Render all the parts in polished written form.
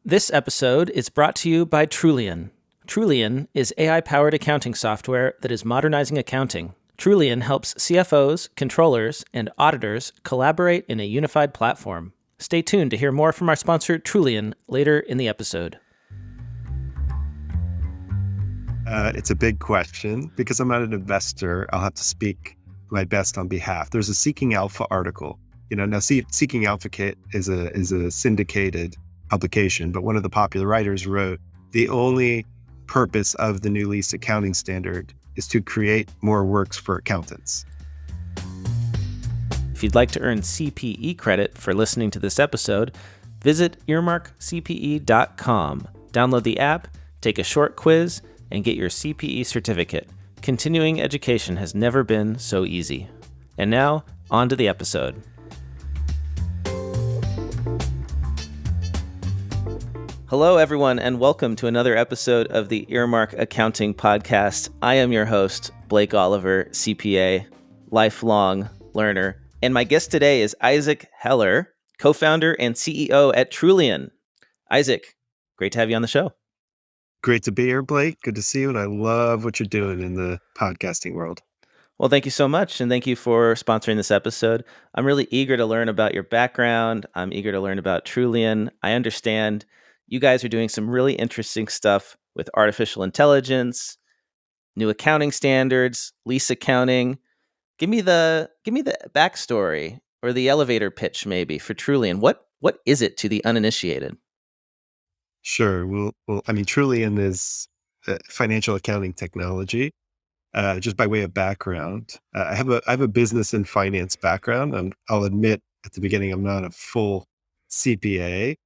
This episode is brought to you by Trullion. Trullion is AI-powered accounting software that is modernizing accounting. Trullion helps CFOs, controllers, and auditors collaborate in a unified platform. Stay tuned to hear more from our sponsor, Trullion, later in the episode. It's a big question. Because I'm not an investor, I'll have to speak my best on behalf. There's a Seeking Alpha article. Seeking Alpha is a syndicated publication, but one of the popular writers wrote, the only purpose of the new Lease accounting standard is to create more works for accountants. If you'd like to earn CPE credit for listening to this episode, visit earmarkcpe.com. Download the app, take a short quiz, and get your CPE certificate. Continuing education has never been so easy. And now, on to the episode. Hello, everyone, and welcome to another episode of the Earmark Accounting Podcast. I am your host, Blake Oliver, CPA, lifelong learner. And my guest today is Issac Heller, co-founder and CEO at Trullion. Issac, great to have you on the show. Great to be here, Blake. Good to see you. And I love what you're doing in the podcasting world. Well, thank you so much. And thank you for sponsoring this episode. I'm really eager to learn about your background. I'm eager to learn about Trullion. I understand you guys are doing some really interesting stuff with artificial intelligence, new accounting standards, lease accounting. Give me the backstory or the elevator pitch maybe for Trullion. What is it to the uninitiated? Sure. Well, Trullion is financial accounting technology. Just by way of background, I have a business and finance background, and I'll admit at the beginning I'm not a full CPA.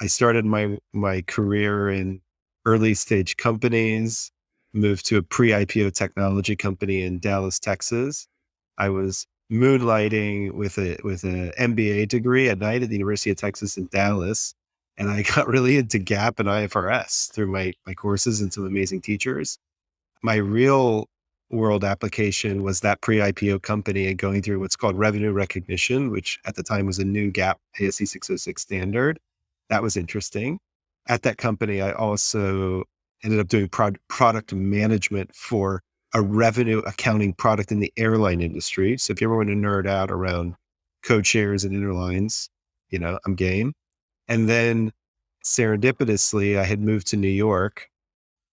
I started my career in early stage companies, moved to a pre-IPO technology company in Dallas, Texas. I was moonlighting with an MBA degree at night at the University of Texas in Dallas. And I got really into GAAP and IFRS through my courses and some amazing teachers. My real world application was that pre-IPO company and going through what's called revenue recognition, which at the time was a new GAAP ASC 606 standard. That was interesting. At that company, I also ended up doing product management for a revenue accounting product in the airline industry. So if you ever want to nerd out around code shares and interlines, I'm game. And then serendipitously, I had moved to New York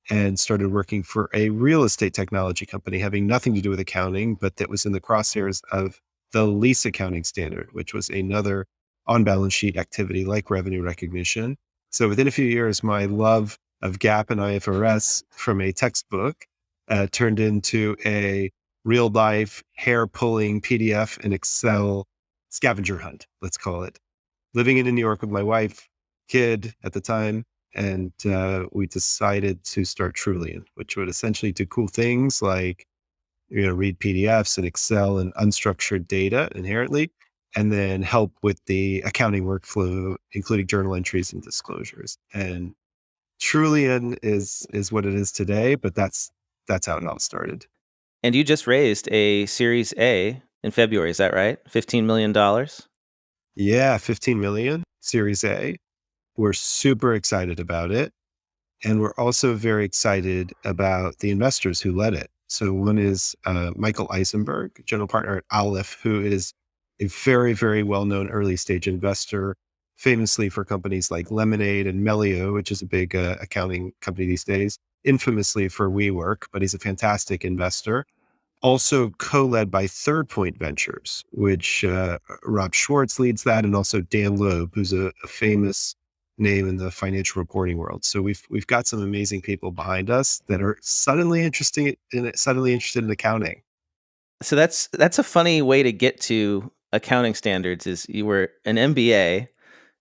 and started working for a real estate technology company, having nothing to do with accounting, but that was in the crosshairs of the lease accounting standard, which was another on-balance sheet activity like revenue recognition. So within a few years, my love of GAAP and IFRS from a textbook turned into a real-life hair-pulling PDF and Excel scavenger hunt, let's call it. Living in New York with my wife, kid at the time, and we decided to start Trullion, which would essentially do cool things like, read PDFs and Excel and unstructured data inherently, and then help with the accounting workflow, including journal entries and disclosures. And Trullion is what it is today, but that's how it all started. And you just raised a Series A in February, is that right? $15 million? Yeah, 15 million, Series A. We're super excited about it. And we're also very excited about the investors who led it. So one is Michael Eisenberg, general partner at Aleph, who is a very, very well-known early stage investor, famously for companies like Lemonade and Melio, which is a big accounting company these days, infamously for WeWork, but he's a fantastic investor. Also co-led by Third Point Ventures, which Rob Schwartz leads that, and also Dan Loeb, who's a famous name in the financial reporting world. So we've got some amazing people behind us that are suddenly interested in accounting. So that's a funny way to get to accounting standards. Is you were an MBA,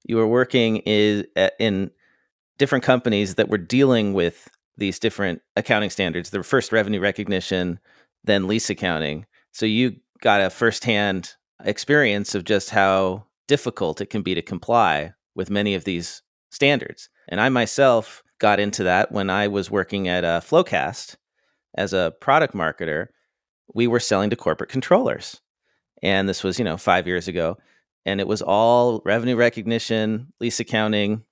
you were working in different companies that were dealing with these different accounting standards. The first revenue recognition, then lease accounting. So you got a firsthand experience of just how difficult it can be to comply with many of these standards. And I myself got into that when I was working at Flowcast as a product marketer. We were selling to corporate controllers. And this was, 5 years ago. And it was all revenue recognition, lease accounting,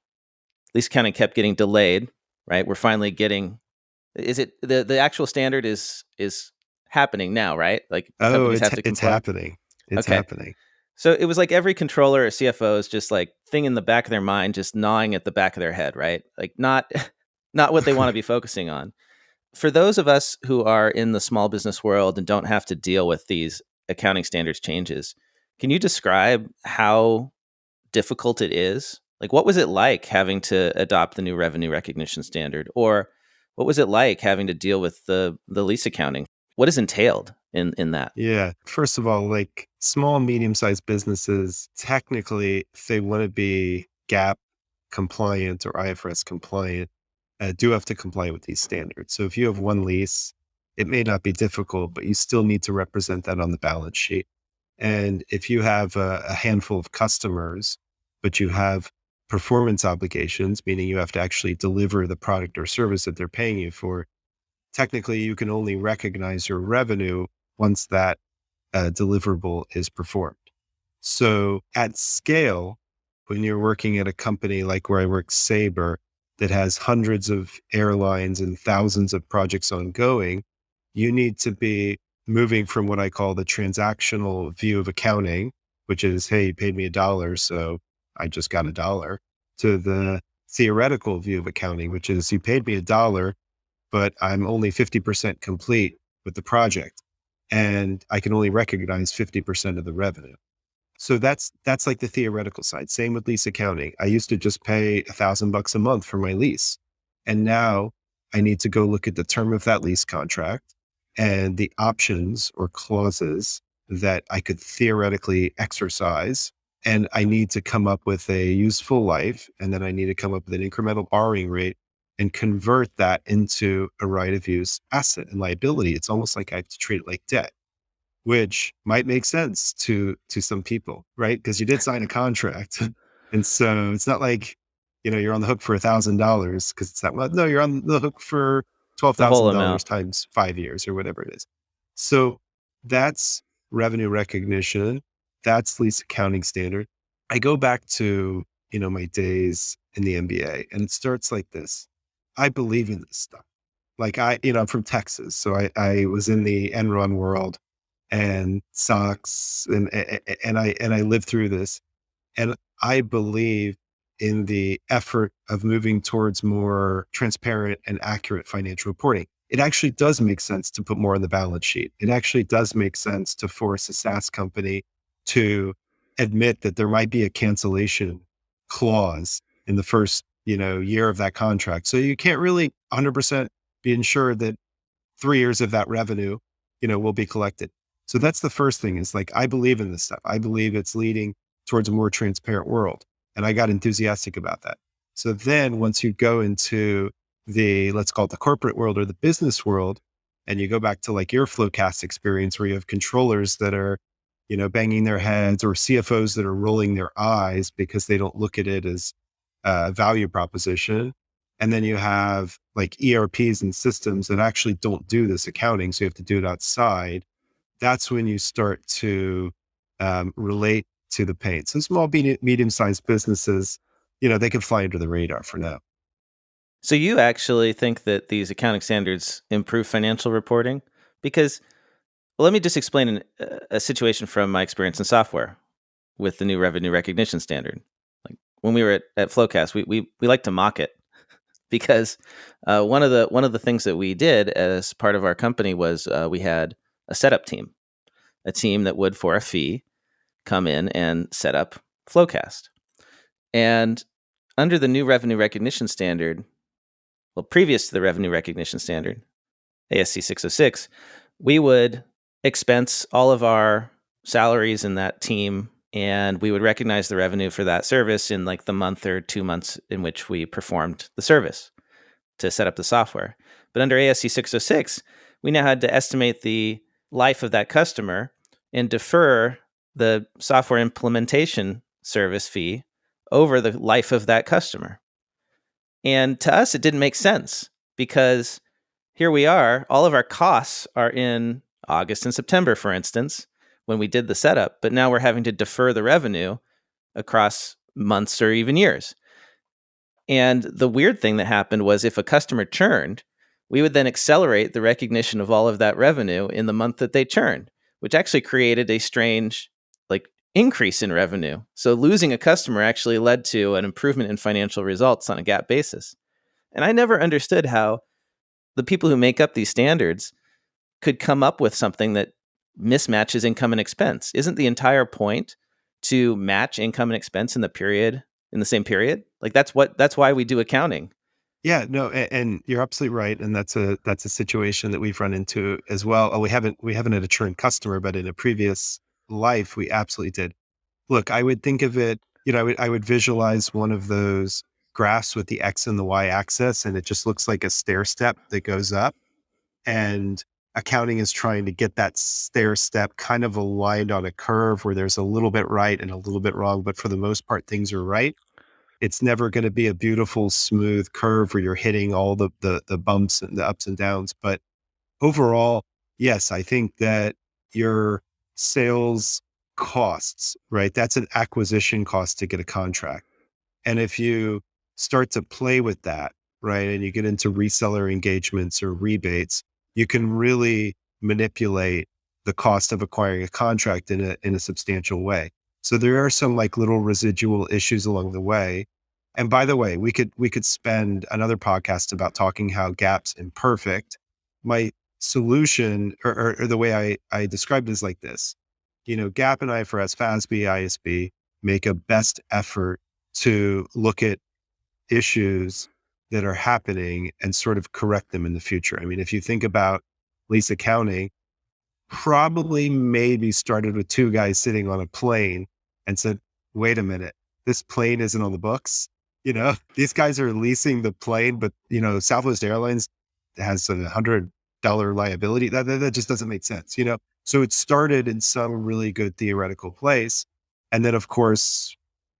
lease accounting kept getting delayed, right? We're finally getting, is it the actual standard is happening now, right? Like Oh, companies have to it's comply. happening. It's Okay. happening. So it was like every controller or CFO is just like thing in the back of their mind, just gnawing at the back of their head, right? Like not not what they want to be focusing on. For those of us who are in the small business world and don't have to deal with these accounting standards changes, can you describe how difficult it is? Like, what was it like having to adopt the new revenue recognition standard, or what was it like having to deal with the lease accounting? What is entailed in that? Yeah. First of all, like small, medium-sized businesses, technically, if they want to be GAAP compliant or IFRS compliant, do have to comply with these standards. So if you have one lease, it may not be difficult, but you still need to represent that on the balance sheet. And if you have a handful of customers, but you have performance obligations, meaning you have to actually deliver the product or service that they're paying you for, technically you can only recognize your revenue once that deliverable is performed. So at scale, when you're working at a company like where I work, Sabre, that has hundreds of airlines and thousands of projects ongoing, you need to be moving from what I call the transactional view of accounting, which is, hey, you paid me $1, so I just got $1, to the theoretical view of accounting, which is you paid me $1, but I'm only 50% complete with the project and I can only recognize 50% of the revenue. So that's like the theoretical side. Same with lease accounting. I used to just pay $1,000 a month for my lease. And now I need to go look at the term of that lease contract and the options or clauses that I could theoretically exercise. And I need to come up with a useful life. And then I need to come up with an incremental borrowing rate and convert that into a right of use asset and liability. It's almost like I have to treat it like debt, which might make sense to some people, right? Because you did sign a contract. And so it's not like, you're on the hook for $1,000 because it's that much. No, you're on the hook for The whole $12,000 amount. times 5 years or whatever it is. So that's revenue recognition. That's lease accounting standard. I go back to, my days in the MBA and it starts like this. I believe in this stuff. Like I'm from Texas. So I was in the Enron world and socks and I lived through this. And I believe in the effort of moving towards more transparent and accurate financial reporting. It actually does make sense to put more on the balance sheet. It actually does make sense to force a SaaS company to admit that there might be a cancellation clause in the first, year of that contract. So you can't really 100% be ensured that 3 years of that revenue, will be collected. So that's the first thing is like, I believe in this stuff. I believe it's leading towards a more transparent world. And I got enthusiastic about that. So then once you go into let's call it the corporate world or the business world, and you go back to like your Flowcast experience where you have controllers that are, banging their heads or CFOs that are rolling their eyes because they don't look at it as a value proposition. And then you have like ERPs and systems that actually don't do this accounting. So you have to do it outside. That's when you start to relate to the pain. So small, medium-sized businesses, they can fly under the radar for now. So you actually think that these accounting standards improve financial reporting? Because let me just explain a situation from my experience in software with the new revenue recognition standard. Like when we were at Flowcast, we like to mock it because one of the things that we did as part of our company was we had a setup team, a team that would for a fee come in and set up Flowcast. And under the new revenue recognition standard, well, previous to the revenue recognition standard, ASC 606, we would expense all of our salaries in that team and we would recognize the revenue for that service in like the month or 2 months in which we performed the service to set up the software. But under ASC 606, we now had to estimate the life of that customer and defer the software implementation service fee over the life of that customer. And to us, it didn't make sense because here we are, all of our costs are in August and September, for instance, when we did the setup, but now we're having to defer the revenue across months or even years. And the weird thing that happened was if a customer churned, we would then accelerate the recognition of all of that revenue in the month that they churned, which actually created a strange like increase in revenue. So losing a customer actually led to an improvement in financial results on a GAAP basis. And I never understood how the people who make up these standards could come up with something that mismatches income and expense. Isn't the entire point to match income and expense in the same period? Like that's why we do accounting. Yeah, no, and you're absolutely right, and that's a situation that we've run into as well. Oh, we haven't had a churn customer, but in a previous life, we absolutely did. Look, I would think of it, I would visualize one of those graphs with the X and the Y axis, and it just looks like a stair step that goes up. And accounting is trying to get that stair step kind of aligned on a curve where there's a little bit right and a little bit wrong, but for the most part, things are right. It's never going to be a beautiful, smooth curve where you're hitting all the bumps and the ups and downs. But overall, yes, I think that your sales costs, right? That's an acquisition cost to get a contract. And if you start to play with that, right, and you get into reseller engagements or rebates, you can really manipulate the cost of acquiring a contract in a substantial way. So there are some like little residual issues along the way. And by the way, we could spend another podcast about talking how Gap's imperfect. My solution or the way I described it is like this. Gap and IFRS, FASB, ISB make a best effort to look at issues that are happening and sort of correct them in the future. I mean, if you think about lease accounting, probably maybe started with two guys sitting on a plane and said, wait a minute, this plane isn't on the books. These guys are leasing the plane, but Southwest Airlines has $100 liability. That just doesn't make sense. So it started in some really good theoretical place. And then of course,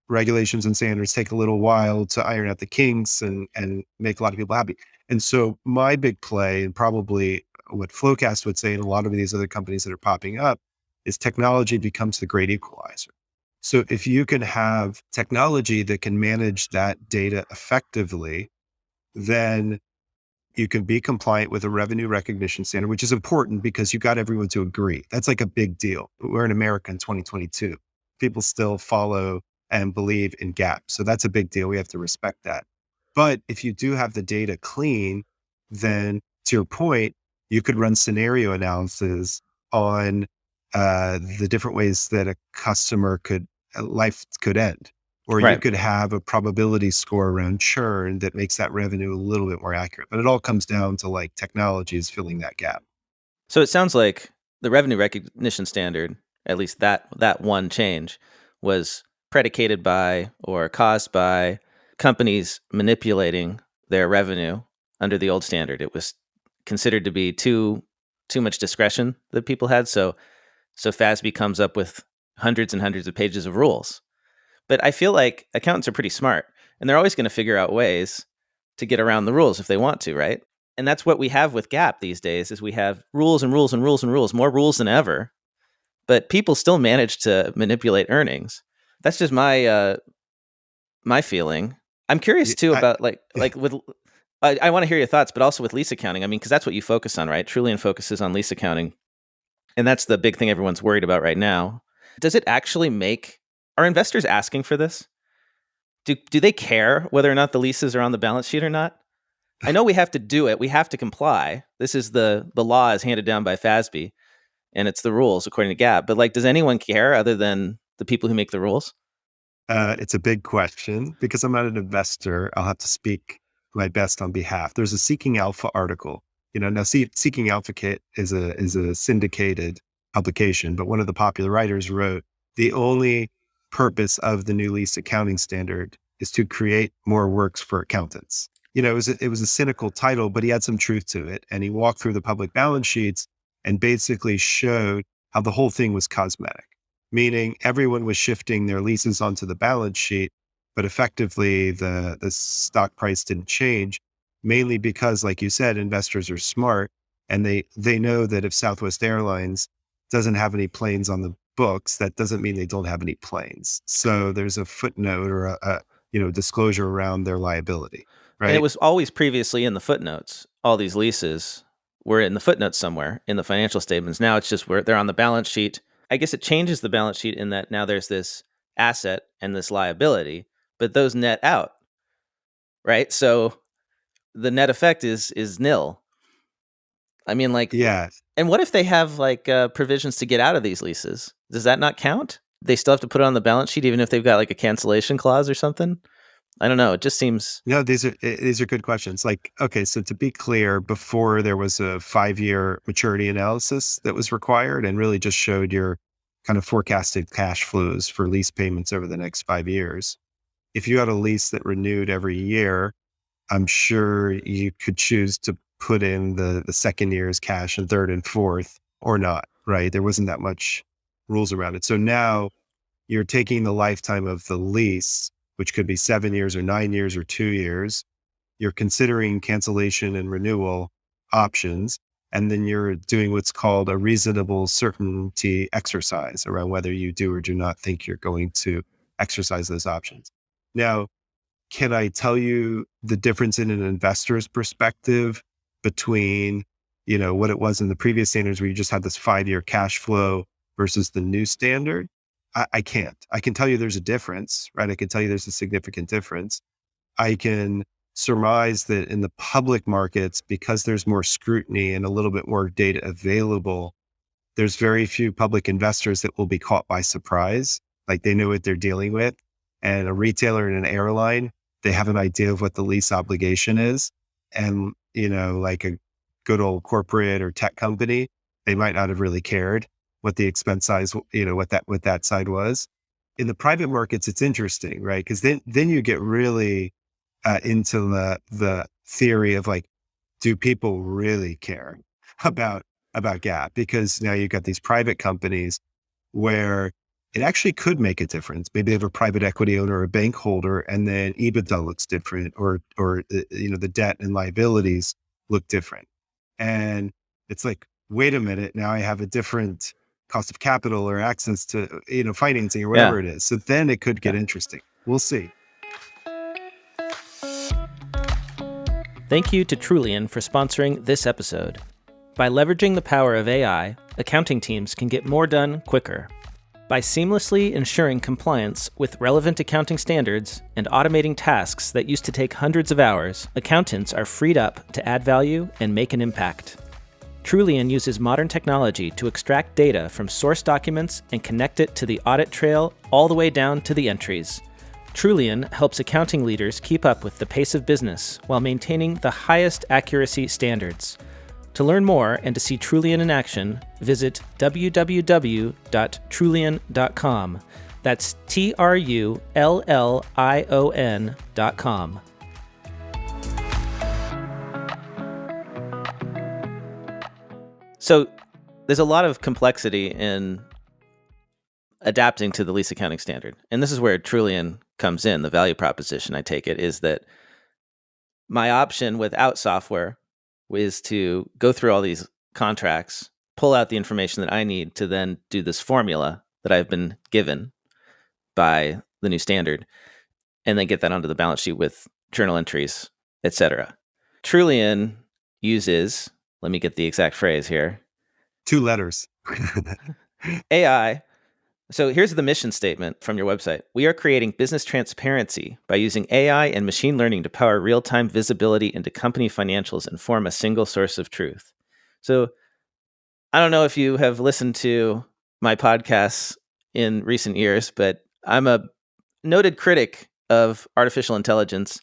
regulations and standards take a little while to iron out the kinks and make a lot of people happy. And so my big play, and probably what Flowcast would say, and a lot of these other companies that are popping up, is technology becomes the great equalizer. So if you can have technology that can manage that data effectively, then you can be compliant with a revenue recognition standard, which is important because you got everyone to agree. That's like a big deal. We're in America in 2022. People still follow and believe in GAAP. So that's a big deal. We have to respect that. But if you do have the data clean, then to your point, you could run scenario analysis on the different ways that a customer life could end. Or you Right. could have a probability score around churn that makes that revenue a little bit more accurate. But it all comes down to like technology is filling that gap. So it sounds like the revenue recognition standard, at least that one change, was predicated by or caused by companies manipulating their revenue under the old standard. It was considered to be too much discretion that people had. So FASB comes up with hundreds and hundreds of pages of rules. But I feel like accountants are pretty smart, and they're always going to figure out ways to get around the rules if they want to, right? And that's what we have with GAAP these days is we have rules and rules and rules and rules, more rules than ever. But people still manage to manipulate earnings. That's just my feeling. I'm curious Y- too I, about yeah. like with I want to hear your thoughts, but also with lease accounting. I mean, because that's what you focus on, right? Trullion focuses on lease accounting, and that's the big thing everyone's worried about right now. Does it actually make are investors asking for this? Do they care whether or not the leases are on the balance sheet or not? I know we have to do it. We have to comply. This is the law is handed down by FASB, and it's the rules according to GAAP. But like, does anyone care other than the people who make the rules? It's a big question because I'm not an investor. I'll have to speak my best on behalf. There's a Seeking Alpha article. Now Seeking Alpha Kit is a syndicated publication, but one of the popular writers wrote the only purpose of the new lease accounting standard is to create more works for accountants. It was a cynical title, but he had some truth to it, and he walked through the public balance sheets and basically showed how the whole thing was cosmetic, meaning everyone was shifting their leases onto the balance sheet, but effectively the stock price didn't change, mainly because, like you said, investors are smart and they know that if Southwest Airlines doesn't have any planes on the books, that doesn't mean they don't have any planes. So there's a footnote or disclosure around their liability, And it right? was always previously in the footnotes. All these leases were in the footnotes somewhere in the financial statements. Now it's just where they're on the balance sheet. I guess it changes the balance sheet in that now there's this asset and this liability, but those net out, right? So the net effect is nil. I mean, like, Yeah. and what if they have like provisions to get out of these leases? Does that not count? They still have to put it on the balance sheet, even if they've got like a cancellation clause or something. I don't know. It just seems, No, these are good questions. Like, okay, so to be clear, before there was a 5-year maturity analysis that was required and really just showed your kind of forecasted cash flows for lease payments over the next 5 years. If you had a lease that renewed every year, I'm sure you could choose to put in the second year's cash and third and fourth or not, right? There wasn't that much rules around it. So now you're taking the lifetime of the lease, which could be 7 years or 9 years or 2 years. You're considering cancellation and renewal options. And then you're doing what's called a reasonable certainty exercise around whether you do or do not think you're going to exercise those options. Now, can I tell you the difference in an investor's perspective between, what it was in the previous standards where you just had this 5-year cash flow versus the new standard? I can't. I can tell you there's a difference, right? I can tell you there's a significant difference. I can surmise that in the public markets, because there's more scrutiny and a little bit more data available, there's very few public investors that will be caught by surprise. Like they know what they're dealing with. And a retailer and an airline, they have an idea of what the lease obligation is. And, like a good old corporate or tech company, they might not have really cared what the expense size, what that side was. In the private markets, it's interesting, right? Because then you get really into the theory of like, do people really care about GAAP? Because now you've got these private companies where it actually could make a difference. Maybe they have a private equity owner or a bank holder, and then EBITDA looks different, or the debt and liabilities look different. And it's like, wait a minute, now I have a different cost of capital or access to financing or yeah, whatever it is. So then it could get yeah. interesting. We'll see. Thank you to Trullion for sponsoring this episode. By leveraging the power of AI, accounting teams can get more done quicker. By seamlessly ensuring compliance with relevant accounting standards and automating tasks that used to take hundreds of hours, accountants are freed up to add value and make an impact. Trullion uses modern technology to extract data from source documents and connect it to the audit trail all the way down to the entries. Trullion helps accounting leaders keep up with the pace of business while maintaining the highest accuracy standards. To learn more and to see Trullion in action, visit www.trullion.com. That's TRULLION.com. So there's a lot of complexity in adapting to the lease accounting standard. And this is where Trullion comes in. The value proposition, I take it, is that my option without software is to go through all these contracts, pull out the information that I need to then do this formula that I've been given by the new standard, and then get that onto the balance sheet with journal entries, etc. Trullion uses, let me get the exact phrase here, 2 letters. AI. So here's the mission statement from your website. We are creating business transparency by using AI and machine learning to power real-time visibility into company financials and form a single source of truth. So I don't know if you have listened to my podcasts in recent years, but I'm a noted critic of artificial intelligence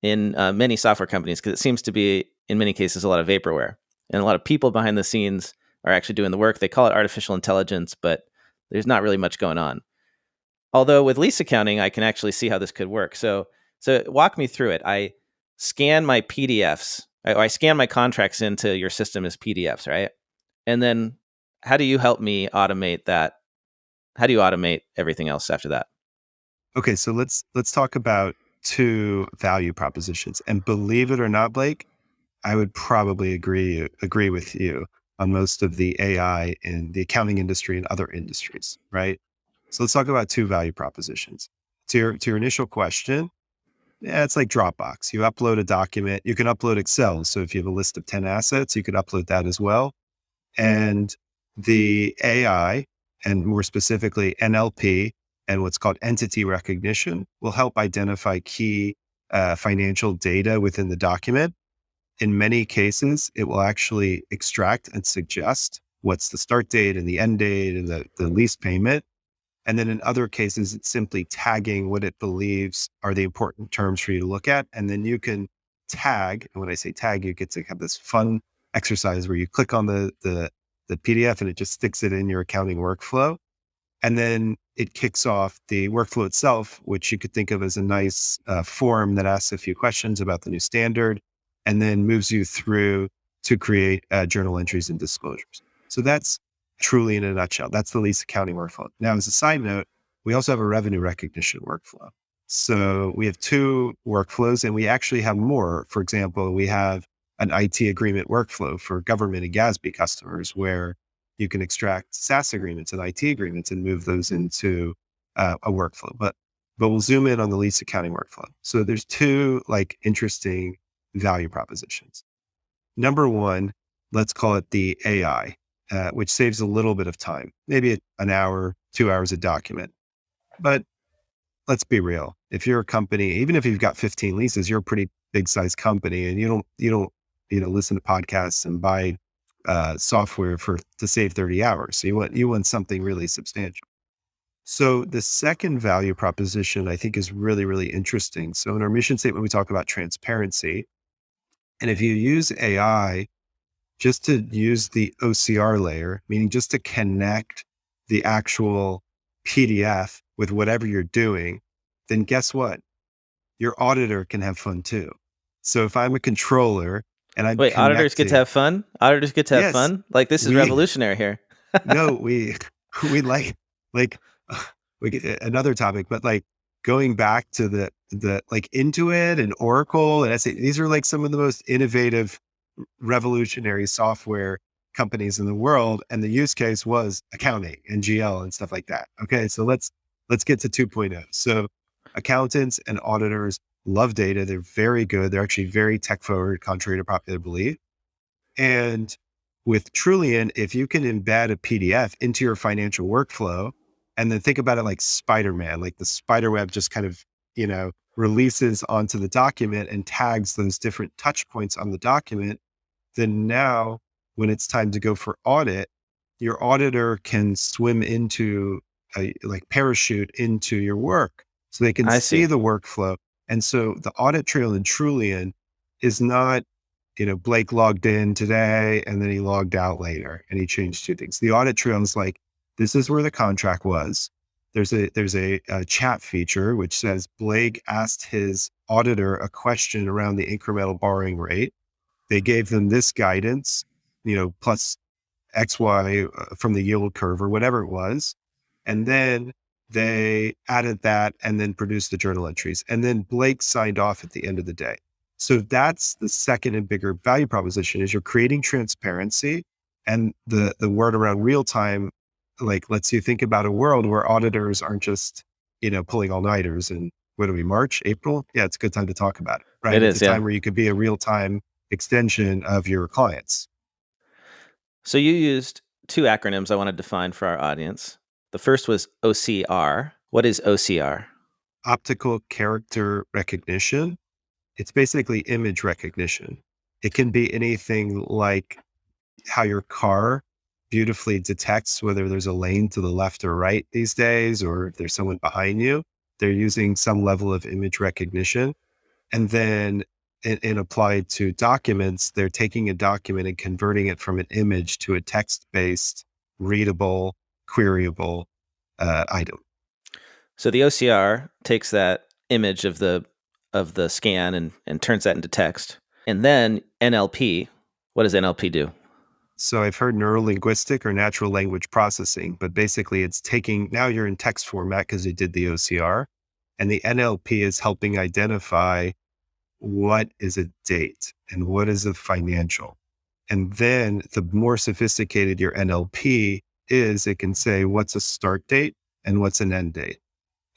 in many software companies because it seems to be, in many cases, a lot of vaporware. And a lot of people behind the scenes are actually doing the work. They call it artificial intelligence, but there's not really much going on. Although with lease accounting, I can actually see how this could work. So walk me through it. I scan my PDFs. I scan my contracts into your system as PDFs, right? And then how do you help me automate that? How do you automate everything else after that? Okay, so let's talk about 2 value propositions. And believe it or not, Blake, I would probably agree with you on most of the AI in the accounting industry and other industries, right? So let's talk about 2 value propositions. your initial question, yeah, it's like Dropbox. You upload a document. You can upload Excel. So if you have a list of 10 assets, you could upload that as well. And the AI, and more specifically NLP, and what's called entity recognition, will help identify key financial data within the document. In many cases, it will actually extract and suggest what's the start date and the end date and the lease payment. And then in other cases, it's simply tagging what it believes are the important terms for you to look at. And then you can tag. And when I say tag, you get to have this fun exercise where you click on the PDF and it just sticks it in your accounting workflow. And then it kicks off the workflow itself, which you could think of as a nice form that asks a few questions about the new standard and then moves you through to create journal entries and disclosures. So that's truly in a nutshell. That's the lease accounting workflow. Now, as a side note, we also have a revenue recognition workflow. So we have two workflows and we actually have more. For example, we have an IT agreement workflow for government and GASB customers where you can extract SaaS agreements and IT agreements and move those into a workflow. But we'll zoom in on the lease accounting workflow. So there's two like interesting value propositions. Number one, let's call it the AI, which saves a little bit of time, maybe an hour, 2 hours a document. But let's be real. If you're a company, even if you've got 15 leases, you're a pretty big size company and you don't listen to podcasts and buy software to save 30 hours. So you want something really substantial. So the second value proposition I think is really, really interesting. So in our mission statement, we talk about transparency. And if you use AI just to use the OCR layer, meaning just to connect the actual PDF with whatever you're doing, then guess what? Your auditor can have fun too. So if I'm a controller and I'm Wait, auditors get to connecting, have fun? Auditors get to have yes, fun? Like, this is we revolutionary here. no, we we like we get another topic, but like going back to the like Intuit and Oracle and SA, these are like some of the most innovative, revolutionary software companies in the world, and the use case was accounting and GL and stuff like that. Okay, so let's get to 2.0. So accountants and auditors love data. They're very good. They're actually very tech forward, contrary to popular belief. And with Trullion, if you can embed a PDF into your financial workflow, and then think about it like Spider-Man, like the spider web just kind of, releases onto the document and tags those different touch points on the document, then now when it's time to go for audit, your auditor can swim into like parachute into your work so they can I see see. the workflow. And so the audit trail in Trullion is not, Blake logged in today and then he logged out later and he changed two things. The audit trail is like, this is where the contract was. There's a chat feature which says Blake asked his auditor a question around the incremental borrowing rate. They gave them this guidance, plus XY from the yield curve or whatever it was. And then they added that and then produced the journal entries. And then Blake signed off at the end of the day. So that's the second and bigger value proposition is you're creating transparency, and the word around real time, like lets you think about a world where auditors aren't just, pulling all-nighters and what are we, March, April? Yeah, it's a good time to talk about it, right? It It's a is, yeah. time where you could be a real-time extension of your clients. So you used two acronyms I want to define for our audience. The first was OCR. What is OCR? Optical character recognition. It's basically image recognition. It can be anything like how your car beautifully detects whether there's a lane to the left or right these days, or if there's someone behind you. They're using some level of image recognition. And then in applied to documents, they're taking a document and converting it from an image to a text-based, readable, queryable item. So the OCR takes that image of the scan and turns that into text. And then NLP, what does NLP do? So I've heard neurolinguistic or natural language processing, but basically it's taking, now you're in text format because you did the OCR, and the NLP is helping identify what is a date and what is a financial. And then the more sophisticated your NLP is, it can say what's a start date and what's an end date.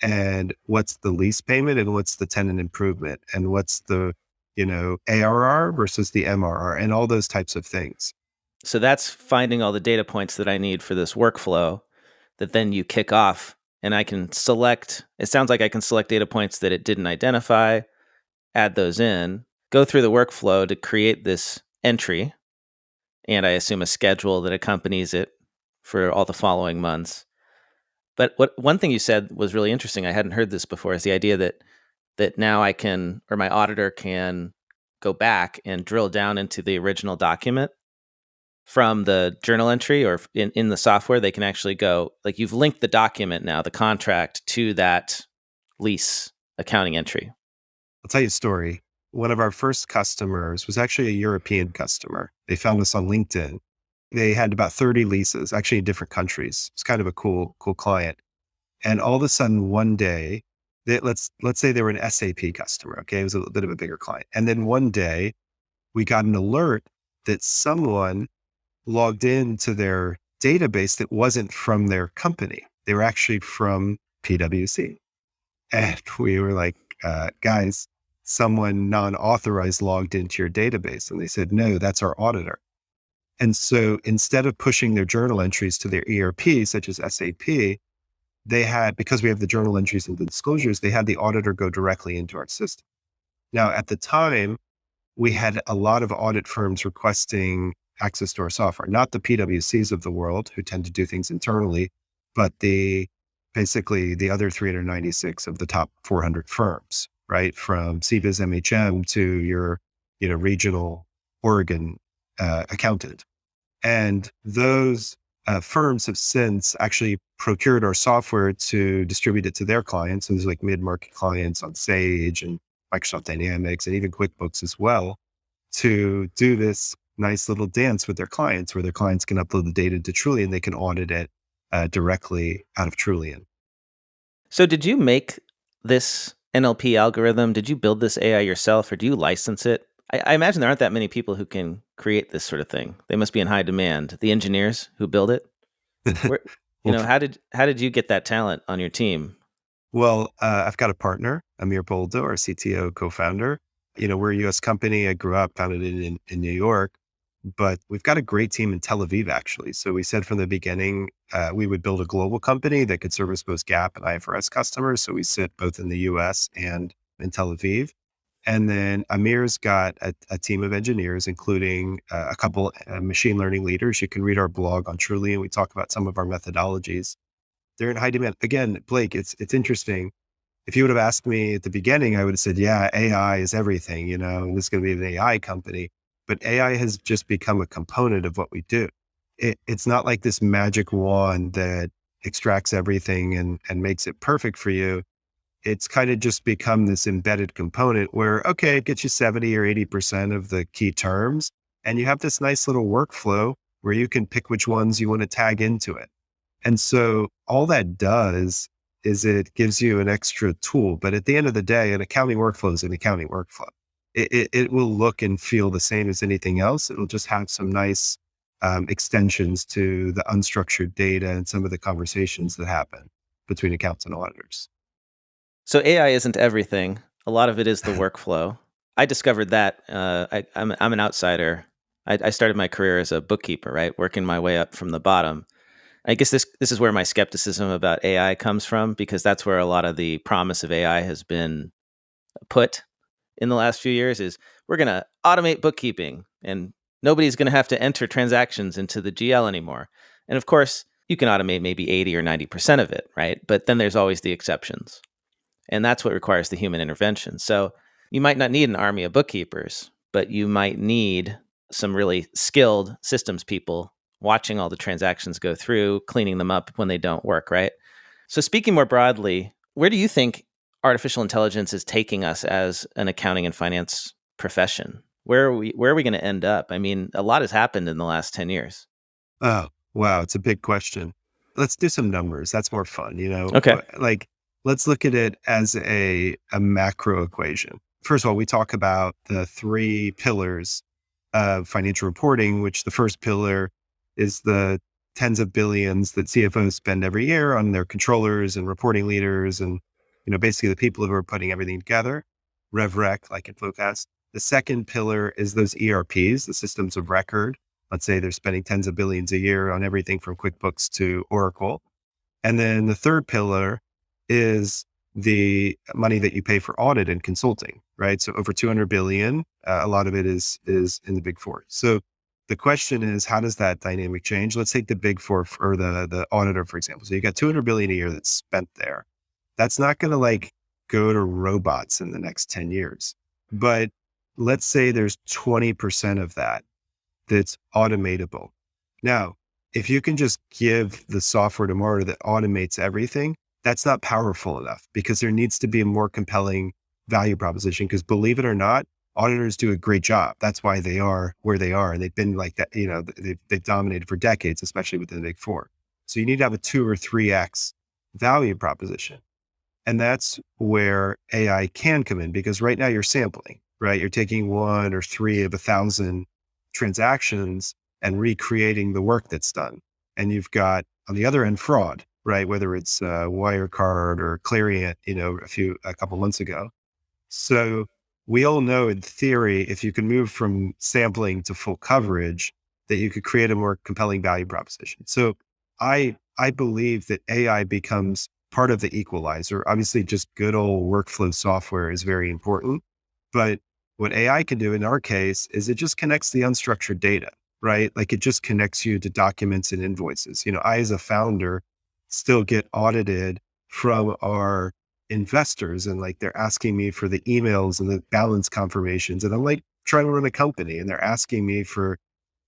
and what's the lease payment and what's the tenant improvement and what's the, ARR versus the MRR and all those types of things. So that's finding all the data points that I need for this workflow that then you kick off, and I can select. It sounds like I can select data points that it didn't identify, add those in, go through the workflow to create this entry, and I assume a schedule that accompanies it for all the following months. But one thing you said was really interesting. I hadn't heard this before. Is the idea that now I can, or my auditor can, go back and drill down into the original document from the journal entry, or in the software they can actually go, like, you've linked the document now, the contract, to that lease accounting entry. I'll tell you a story. One of our first customers was actually a European customer. They found us on LinkedIn. They had about 30 leases, actually in different countries. It's kind of a cool client. And all of a sudden, one day, let's say they were an SAP customer. Okay, it was a little bit of a bigger client. And then one day, we got an alert that someone logged into their database that wasn't from their company. They were actually from PwC. And we were like, guys, someone non-authorized logged into your database. And they said, no, that's our auditor. And so instead of pushing their journal entries to their ERP, such as SAP, they had, because we have the journal entries and the disclosures, they had the auditor go directly into our system. Now, at the time, we had a lot of audit firms requesting access to our software, not the PwCs of the world who tend to do things internally, but basically the other 396 of the top 400 firms, right? From CBIZ MHM to your, regional Oregon accountant. And those firms have since actually procured our software to distribute it to their clients. And there's like mid-market clients on Sage and Microsoft Dynamics and even QuickBooks as well, to do this nice little dance with their clients where their clients can upload the data to Trullion. They can audit it directly out of Trullion. So did you make this NLP algorithm? Did you build this AI yourself, or do you license it? I imagine there aren't that many people who can create this sort of thing. They must be in high demand. The engineers who build it. Where, Well, how did you get that talent on your team? Well, I've got a partner, Amir Boldo, our CTO co-founder. We're a US company. I grew up, founded it in New York, but we've got a great team in Tel Aviv, actually. So we said from the beginning, we would build a global company that could service both GAAP and IFRS customers. So we sit both in the US and in Tel Aviv. And then Amir's got a team of engineers, including a couple machine learning leaders. You can read our blog on Trullion. We talk about some of our methodologies. They're in high demand. Again, Blake, it's interesting. If you would have asked me at the beginning, I would have said, yeah, AI is everything, this is going to be an AI company. But AI has just become a component of what we do. It's not like this magic wand that extracts everything and makes it perfect for you. It's kind of just become this embedded component where, okay, it gets you 70 or 80% of the key terms. And you have this nice little workflow where you can pick which ones you want to tag into it. And so all that does is it gives you an extra tool. But at the end of the day, an accounting workflow is an accounting workflow. It will look and feel the same as anything else. It'll just have some nice extensions to the unstructured data and some of the conversations that happen between accounts and auditors. So AI isn't everything. A lot of it is the workflow. I discovered that. I'm an outsider. I started my career as a bookkeeper, right, working my way up from the bottom. I guess this is where my skepticism about AI comes from, because that's where a lot of the promise of AI has been put in the last few years. Is we're going to automate bookkeeping, and nobody's going to have to enter transactions into the GL anymore. And of course, you can automate maybe 80 or 90% of it, right? But then there's always the exceptions. And that's what requires the human intervention. So you might not need an army of bookkeepers, but you might need some really skilled systems people watching all the transactions go through, cleaning them up when they don't work, right? So speaking more broadly, where do you think artificial intelligence is taking us as an accounting and finance profession? Where are we going to end up? I mean, a lot has happened in the last 10 years. Oh, wow. It's a big question. Let's do some numbers. That's more fun. Okay. Like, let's look at it as a macro equation. First of all, we talk about the three pillars of financial reporting, which the first pillar is the tens of billions that CFOs spend every year on their controllers and reporting leaders and, basically the people who are putting everything together, RevRec, like in Flowcast. The second pillar is those ERPs, the systems of record. Let's say they're spending tens of billions a year on everything from QuickBooks to Oracle. And then the third pillar is the money that you pay for audit and consulting, right? So over 200 billion, a lot of it is in the big four. So the question is, how does that dynamic change? Let's take the big four or the auditor, for example. So you got 200 billion a year that's spent there. That's not going to like go to robots in the next 10 years. But let's say there's 20% of that that's automatable. Now, if you can just give the software tomorrow that automates everything, that's not powerful enough because there needs to be a more compelling value proposition. Because believe it or not, auditors do a great job. That's why they are where they are. And they've been like that, they've dominated for decades, especially within the big four. So you need to have a 2 or 3x value proposition. And that's where AI can come in because right now you're sampling, right? You're taking 1 or 3 of 1,000 transactions and recreating the work that's done. And you've got on the other end fraud, right? Whether it's Wirecard or Clarion, a couple months ago. So we all know in theory, if you can move from sampling to full coverage, that you could create a more compelling value proposition. So I believe that AI becomes part of the equalizer. Obviously, just good old workflow software is very important. But what AI can do in our case is it just connects the unstructured data, right? Like it just connects you to documents and invoices. I, as a founder, still get audited from our investors and like they're asking me for the emails and the balance confirmations. And I'm like trying to run a company and they're asking me for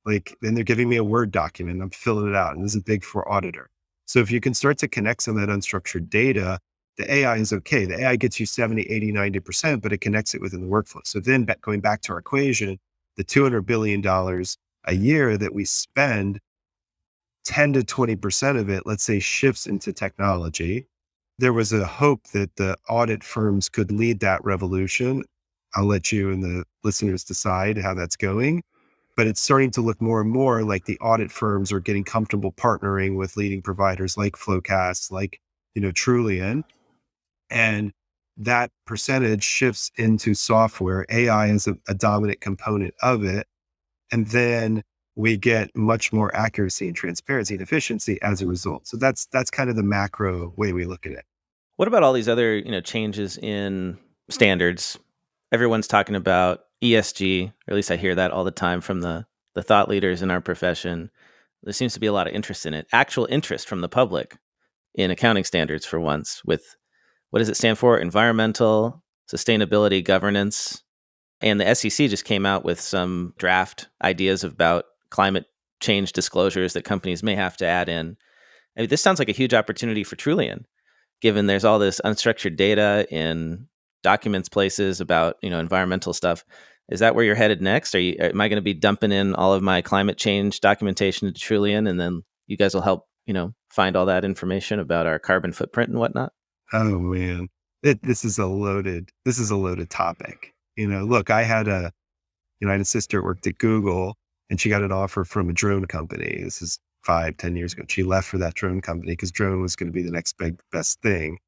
then they're giving me a Word document and I'm filling it out. And this is a big four auditor. So if you can start to connect some of that unstructured data, the AI is okay. The AI gets you 70, 80, 90%, but it connects it within the workflow. So then going back to our equation, the $200 billion a year that we spend, 10 to 20% of it, let's say, shifts into technology. There was a hope that the audit firms could lead that revolution. I'll let you and the listeners decide how that's going. But it's starting to look more and more like the audit firms are getting comfortable partnering with leading providers like Flowcast, like, Trullion. And that percentage shifts into software. AI is a dominant component of it. And then we get much more accuracy and transparency and efficiency as a result. So that's kind of the macro way we look at it. What about all these other, changes in standards? Everyone's talking about ESG, or at least I hear that all the time from the thought leaders in our profession. There seems to be a lot of interest in it, actual interest from the public in accounting standards for once. With what does it stand for? Environmental, sustainability, governance. And the SEC just came out with some draft ideas about climate change disclosures that companies may have to add in. I mean, this sounds like a huge opportunity for Trullion, given there's all this unstructured data in documents places about, environmental stuff. Is that where you're headed next? Am I going to be dumping in all of my climate change documentation into Trullion, and then you guys will help, find all that information about our carbon footprint and whatnot? Oh man, this is a loaded topic. Look, I had a sister worked at Google and she got an offer from a drone company. This is 5-10 years ago. She left for that drone company because drone was going to be the next best thing,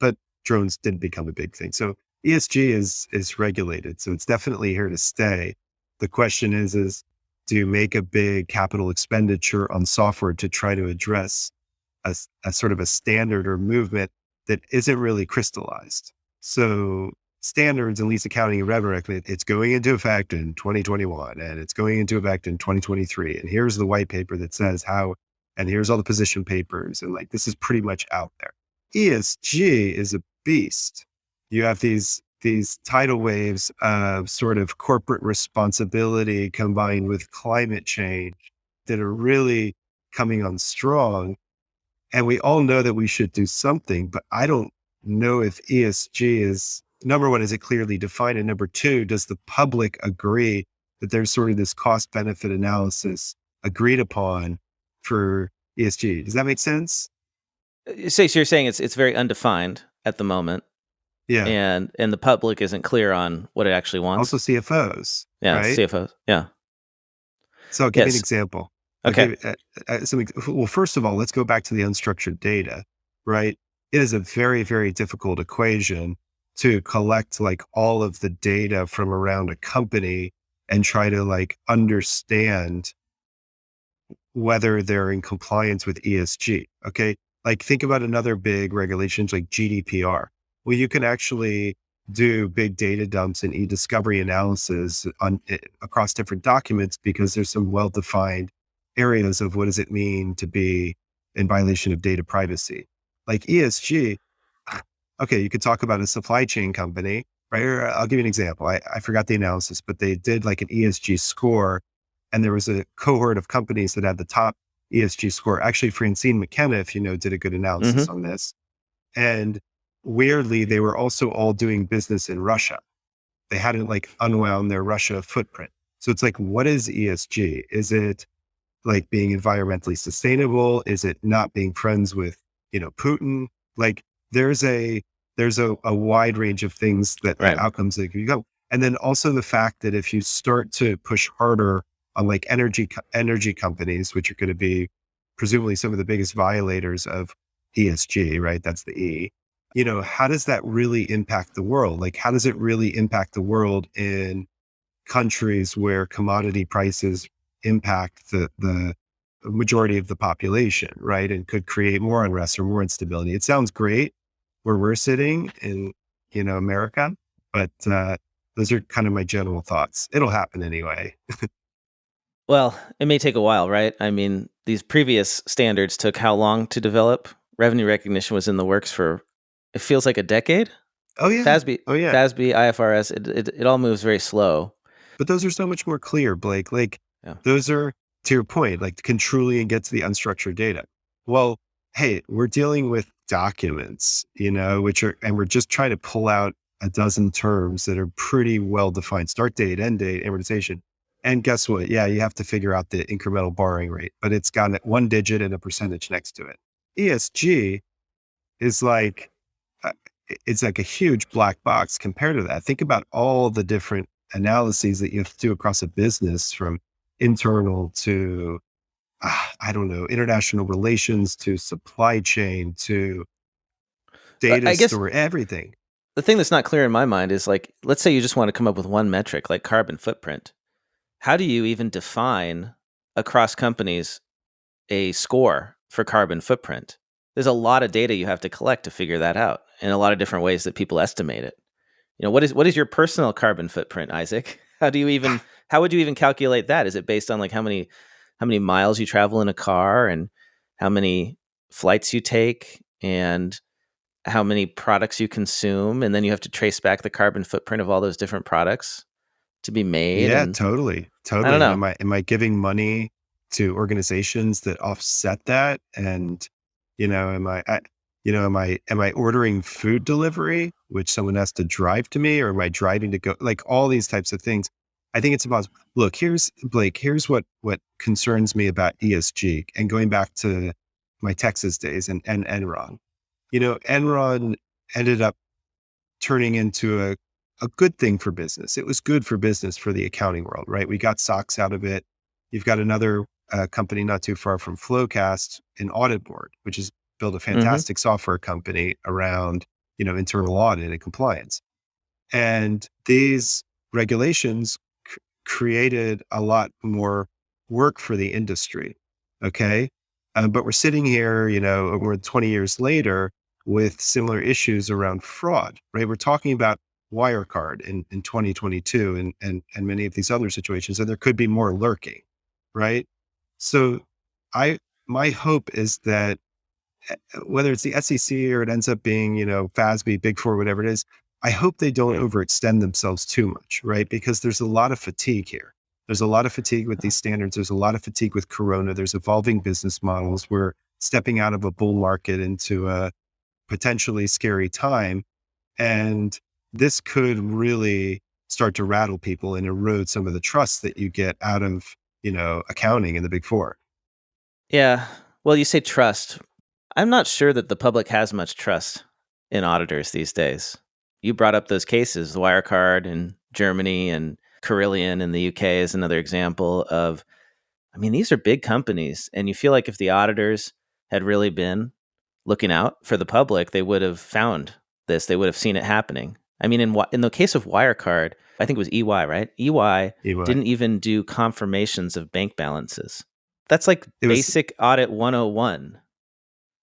but drones didn't become a big thing. So ESG is regulated. So it's definitely here to stay. The question is do you make a big capital expenditure on software to try to address a sort of a standard or movement that isn't really crystallized? So standards and lease accounting and revenue recognition, it's going into effect in 2021 and it's going into effect in 2023. And here's the white paper that says how, and here's all the position papers. And like, this is pretty much out there. ESG is a beast. You have these tidal waves of sort of corporate responsibility combined with climate change that are really coming on strong. And we all know that we should do something, but I don't know if ESG is, number one, is it clearly defined? And number two, does the public agree that there's sort of this cost benefit analysis agreed upon for ESG? Does that make sense? So you're saying it's very undefined at the moment, Yeah. and the public isn't clear on what it actually wants. Also CFOs, Yeah, right? CFOs. Yeah. So I'll give you an Yes. example. Okay. Okay. Well, first of all, let's go back to the unstructured data, right? It is a very, very difficult equation to collect like all of the data from around a company and try to like understand whether they're in compliance with ESG. Okay. Like think about another big regulations like GDPR. Well, you can actually do big data dumps and e-discovery analysis across different documents because there's some well-defined areas of what does it mean to be in violation of data privacy. Like ESG, okay, you could talk about a supply chain company, right? Or I'll give you an example. I forgot the analysis, but they did like an ESG score, and there was a cohort of companies that had the top ESG score. Actually, Francine McKenna, if you know, did a good analysis Mm-hmm. on this. And weirdly, they were also all doing business in Russia. They hadn't like unwound their Russia footprint. So it's like, what is ESG? Is it like being environmentally sustainable? Is it not being friends with, Putin? Like there's a wide range of things that Right. outcomes that you go. And then also the fact that if you start to push harder on like energy companies, which are going to be presumably some of the biggest violators of ESG, right? That's the E. How does that really impact the world? Like, how does it really impact the world in countries where commodity prices impact the majority of the population, right? And could create more unrest or more instability. It sounds great where we're sitting in, America, but those are kind of my general thoughts. It'll happen anyway. Well, it may take a while, right? I mean, these previous standards took how long to develop? Revenue recognition was in the works for, it feels like a decade. Oh yeah. FASB, Oh yeah. FASB, IFRS, it all moves very slow. But those are so much more clear, Blake. Like Yeah. those are to your point, like can Trullion get to the unstructured data? Well, hey, we're dealing with documents, and we're just trying to pull out a dozen terms that are pretty well defined: start date, end date, amortization. And guess what? Yeah, you have to figure out the incremental borrowing rate, but it's got one digit and a percentage next to it. ESG is like uh, it's like a huge black box compared to that. Think about all the different analyses that you have to do across a business, from internal to I don't know, international relations to supply chain to But data I guess store, everything. the thing that's not clear in my mind is like, let's say you just want to come up with one metric like carbon footprint. How do you even define across companies a score for carbon footprint? There's a lot of data you have to collect to figure that out, and a lot of different ways that people estimate it. What is your personal carbon footprint, Isaac? How would you even calculate that? Is it based on like how many miles you travel in a car, and how many flights you take, and how many products you consume, and then you have to trace back the carbon footprint of all those different products to be made? Yeah, And totally. I don't Totally. And know. am I giving money to organizations that offset that? And, am I ordering food delivery, which someone has to drive to me, or am I driving to go, like all these types of things? I think it's about, look, here's what concerns me about ESG and going back to my Texas days and Enron. Enron ended up turning into a good thing for business. It was good for business for the accounting world, right? We got SOX out of it. You've got another company not too far from Flowcast, an audit board, which has built a Hmm. fantastic software company around, internal audit and compliance. And these regulations created a lot more work for the industry. Okay. But we're sitting here, we're 20 years later with similar issues around fraud, right? We're talking about Wirecard in 2022 and many of these other situations, and there could be more lurking, right? So I, my hope is that whether it's the SEC or it ends up being, FASB, Big Four, whatever it is, I hope they don't overextend themselves too much, right? Because there's a lot of fatigue here. There's a lot of fatigue with these standards. There's a lot of fatigue with Corona. There's evolving business models. We're stepping out of a bull market into a potentially scary time. And this could really start to rattle people and erode some of the trust that you get out of, accounting in the Big Four. Yeah. Well, you say trust. I'm not sure that the public has much trust in auditors these days. You brought up those cases, Wirecard in Germany and Trullion in the UK is another example of I mean, these are big companies, and you feel like if the auditors had really been looking out for the public, they would have found this. They would have seen it happening. I mean, in the case of Wirecard, I think it was EY, right? EY Anyway, didn't even do confirmations of bank balances. That's like it was basic audit 101.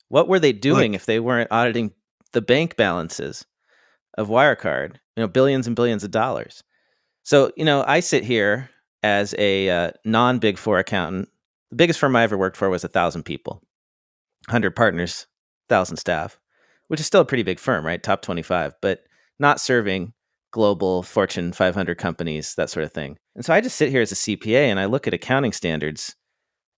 What were they doing look. if they weren't auditing the bank balances of Wirecard? Billions and billions of dollars. So, I sit here as a non Big Four accountant. The biggest firm I ever worked for was 1,000 people, 100 partners, 1,000 staff, which is still a pretty big firm, right? Top 25, but not serving global Fortune 500 companies, that sort of thing. And so I just sit here as a CPA and I look at accounting standards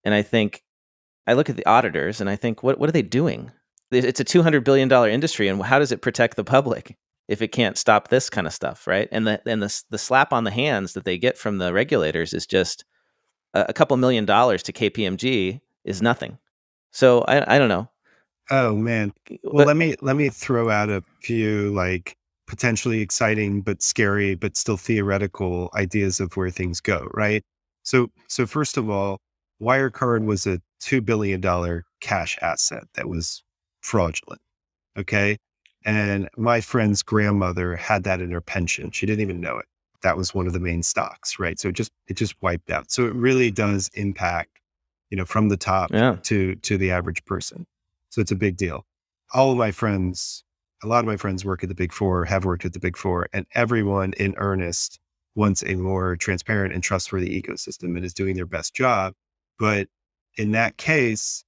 and I look at the auditors and I think, what are they doing? It's a $200 billion industry, and how does it protect the public if it can't stop this kind of stuff, right? And the slap on the hands that they get from the regulators is just a couple $1 million to KPMG is nothing. So I don't know. Oh man. Well, But let me throw out a few like potentially exciting but scary but still theoretical ideas of where things go, right? So first of all, Wirecard was a $2 billion cash asset that was fraudulent. Okay. And my friend's grandmother had that in her pension. She didn't even know it. That was one of the main stocks, right? So it just wiped out. So it really does impact, from the top yeah, to the average person. So it's a big deal. All of my friends, a lot of my friends work at the big four, have worked at the big four, and everyone in earnest wants a more transparent and trustworthy ecosystem and is doing their best job. But in that case,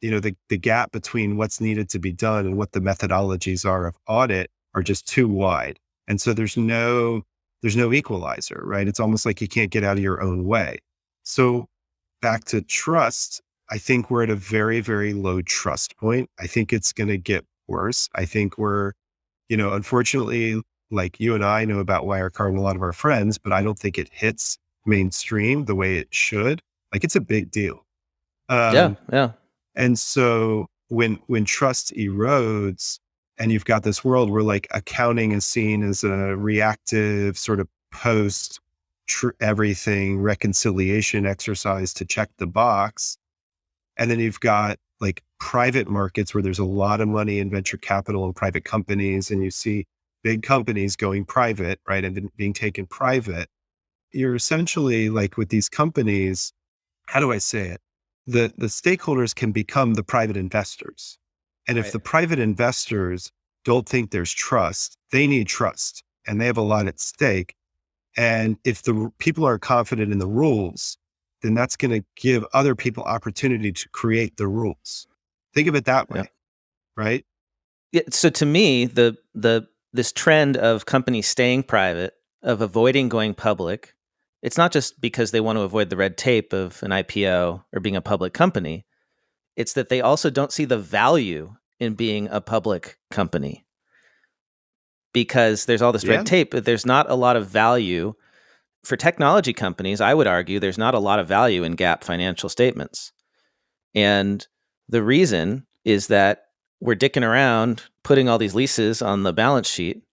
the gap between what's needed to be done and what the methodologies are of audit are just too wide. And so there's no equalizer, right? It's almost like you can't get out of your own way. So back to trust, I think we're at a very, very low trust point. I think it's going to get worse. I think unfortunately, like you and I know about Wirecard and a lot of our friends, but I don't think it hits mainstream the way it should. Like it's a big deal. yeah, Um, yeah, and so when trust erodes and you've got this world where like accounting is seen as a reactive sort of post everything reconciliation exercise to check the box. And then you've got like private markets where there's a lot of money in venture capital and private companies, and you see big companies going private, right? And then being taken private. You're essentially like with these companies, how do I say it? The stakeholders can become the private investors. And if right. the private investors don't think there's trust, they need trust and they have a lot at stake. And if the people are confident in the rules, then that's going to give other people opportunity to create the rules. Think of it that Yeah. way, right? Yeah, so to me, the this trend of companies staying private, of avoiding going public, it's not just because they want to avoid the red tape of an IPO or being a public company. It's that they also don't see the value in being a public company because there's all this red Yeah, tape, but there's not a lot of value for technology companies. I would argue there's not a lot of value in GAAP financial statements. And the reason is that we're dicking around putting all these leases on the balance sheet,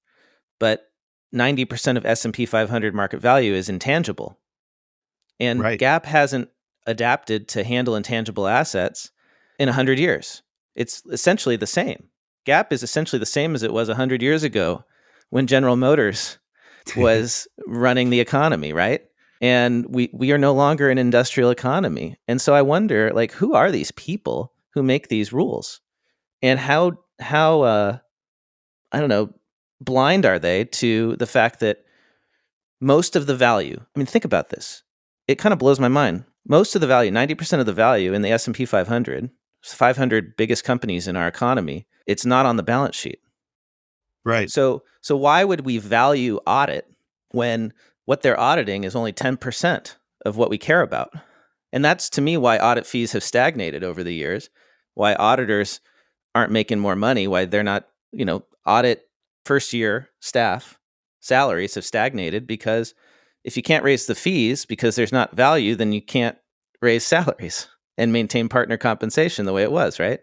but 90% of S&P 500 market value is intangible. And right. GAAP hasn't adapted to handle intangible assets in 100 years. It's essentially the same. GAAP is essentially the same as it was 100 years ago when General Motors was running the economy, right? And we are no longer an industrial economy. And so I wonder, like, who are these people who make these rules, and how I don't know, blind are they to the fact that most of the value? I mean, think about this. It kind of blows my mind. Most of the value, 90% of the value in the S&P 500, 500 biggest companies in our economy, it's not on the balance sheet. Right. So why would we value audit when what they're auditing is only 10% of what we care about? And that's to me why audit fees have stagnated over the years, why auditors aren't making more money, why they're not, audit first year staff salaries have stagnated because if you can't raise the fees because there's not value, then you can't raise salaries and maintain partner compensation the way it was, right?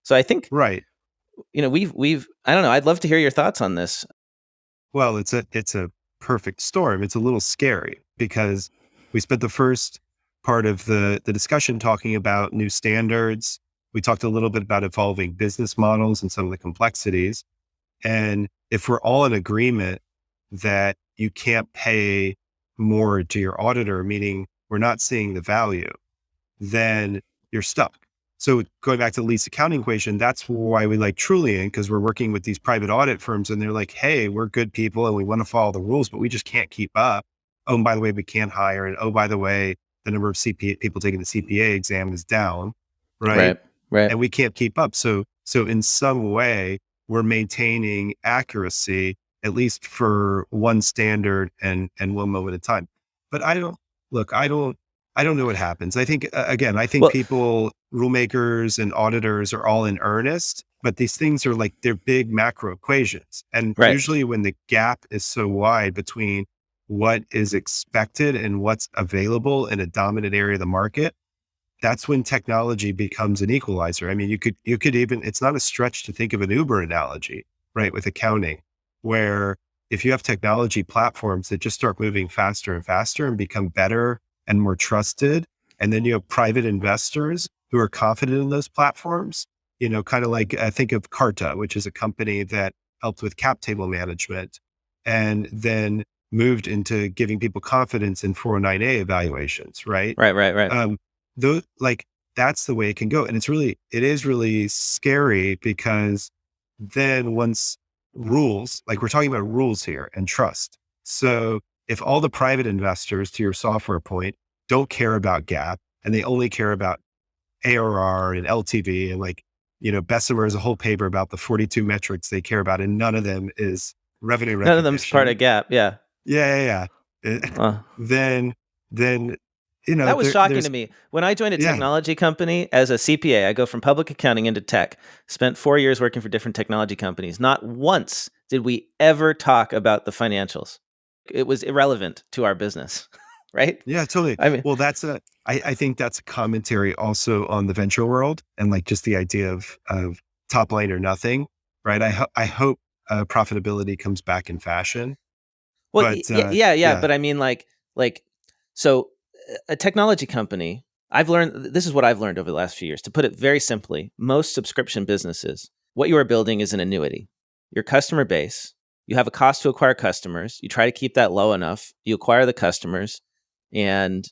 So I think, Right. we've I don't know, I'd love to hear your thoughts on this. Well, it's a perfect storm. It's a little scary because we spent the first part of the discussion talking about new standards. We talked a little bit about evolving business models and some of the complexities. And if we're all in agreement that you can't pay more to your auditor, meaning we're not seeing the value, then you're stuck. So going back to the lease accounting equation, that's why we like Trullion, because we're working with these private audit firms and they're like, hey, we're good people and we want to follow the rules, but we just can't keep up. Oh, and by the way, we can't hire. And oh, by the way, the number of CPA people taking the CPA exam is down, right? Right. Right. And we can't keep up. So in some way, we're maintaining accuracy, at least for one standard and one moment in time. But I don't look, I don't know what happens. I think, again, I think Well, people, rule makers and auditors are all in earnest, but these things are like, they're big macro equations. And right. usually when the gap is so wide between what is expected and what's available in a dominant area of the market, that's when technology becomes an equalizer. I mean, you could even, it's not a stretch to think of an Uber analogy, right? With accounting, where if you have technology platforms that just start moving faster and faster and become better and more trusted, and then you have private investors who are confident in those platforms, kind of like, I think of Carta, which is a company that helped with cap table management and then moved into giving people confidence in 409A evaluations, right? Right. Right. Right. Um, though, like, that's the way it can go. And it is really scary because then once rules, like we're talking about rules here and trust. So if all the private investors, to your software point, don't care about GAAP and they only care about ARR and LTV and like, Bessemer has a whole paper about the 42 metrics they care about, and none of them is revenue None of them's part recognition. of Gap. Yeah. Yeah. Uh, Then, then, that was shocking to there's, me. When I joined a yeah, technology company as a CPA, I go from public accounting into tech, spent 4 years working for different technology companies. Not once did we ever talk about the financials. It was irrelevant to our business, right? yeah, totally. I mean, Well, I think that's a commentary also on the venture world and like just the idea of top line or nothing, right? I hope profitability comes back in fashion, well, but yeah, yeah, but I mean, like, so a technology company. I've learned this is what I've learned over the last few years. To put it very simply, most subscription businesses, what you are building is an annuity. Your customer base, you have a cost to acquire customers. You try to keep that low enough. You acquire the customers, and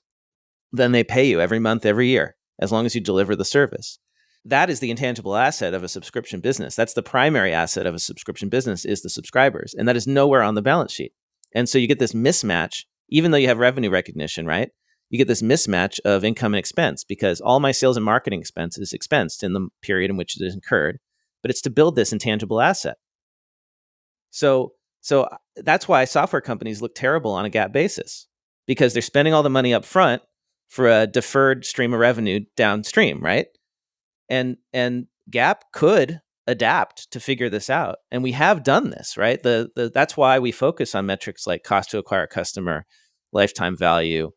then they pay you every month, every year, as long as you deliver the service. That is the intangible asset of a subscription business. That's the primary asset of a subscription business is the subscribers, and that is nowhere on the balance sheet. And so you get this mismatch, even though you have revenue recognition, right? You get this mismatch of income and expense because all my sales and marketing expense is expensed in the period in which it is incurred, but it's to build this intangible asset. So that's why software companies look terrible on a GAAP basis because they're spending all the money up front for a deferred stream of revenue downstream, right? And GAAP could adapt to figure this out, and we have done this, right? That's why we focus on metrics like cost to acquire a customer, lifetime value,